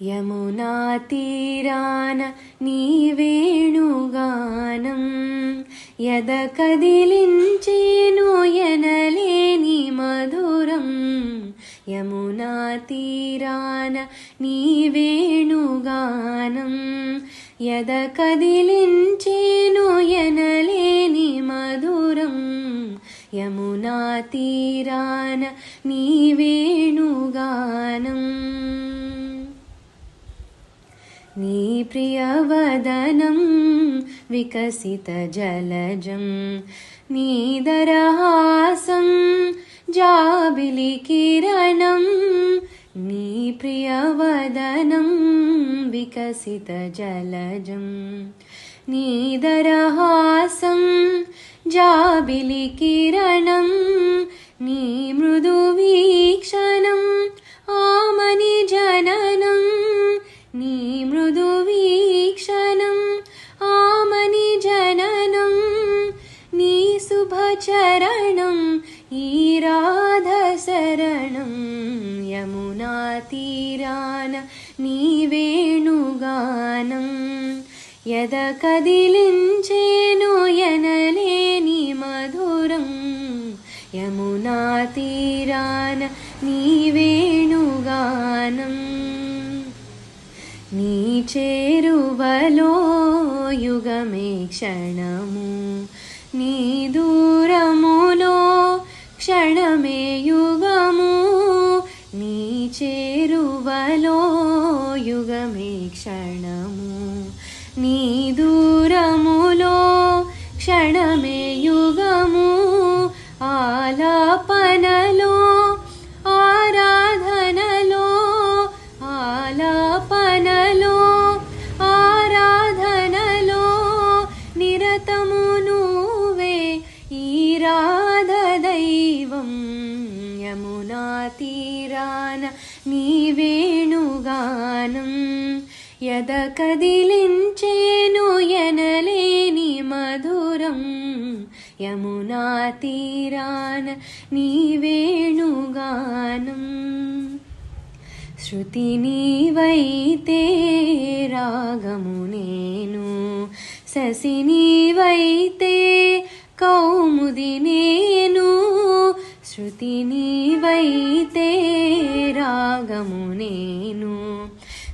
యమునా తీరాన నీ వేణుగానం యద కదిలించేను ఎనలేని మధురం. యమునా తీరాన నీ వేణుగానం యద కదిలించేను ఎనలేని మధురం. యమునా తీరాన నీ వేణుగానం. నీ ప్రియవదనం వికసిత జలజం నీదరహాసం జాబిలి కిరణం. నీ ప్రియవదనం వికసిత జలజం నీదరహాసం జాబిలి కిరణం. నీ మృదు వీక్షణం ఆమని జననం. నీ మృదు వీక్షణం ఆమని జననం. నీ శుభచరణం ఈ రాధ శరణం. యమునా తీరాన నీ వేణుగానం యద కదిలించేను ఎనలేని మధురం. యమునా తీరాన నీ వేణుగానం. నీ చేరువలో యుగమే క్షణము నీ దూరములో క్షణమే యుగము. నీ చేరువలో యుగమే క్షణము నీ దూరములో క్షణమే యుగము. ఆలాపనలో ఆరాధనలో ఆలాపనలో ఆరాధనలో నిరతము నువ్వే ఈ రాధ దైవం. యమునా తీరాన నీ వేణుగానం యద కదిలించేను ఎనలేని మధురం. యమునా తీరాన నీ వేణుగానం. శృతి నీవైతే రాగము నేను శశి నీవైతే కౌముది నేను. శృతి నీవైతే రాగము నేను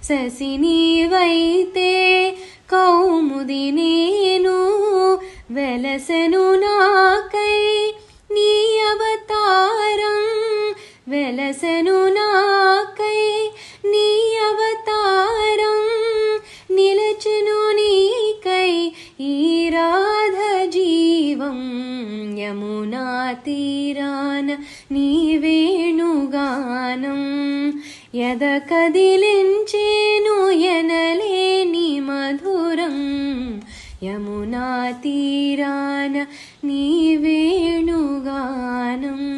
శశి నీవైతే కౌముది నేను. వెలసెను నాకై నీ అవతారం వెలసెను నాకై నీ అవతారం. నిలచెను నీకై ఈ రాధ జీవం. యమునా తీరాన నీ వేణుగానం యద కదిలించేను ఎనలేని మధురం. యమునా తీరాన నీ వేణుగానం.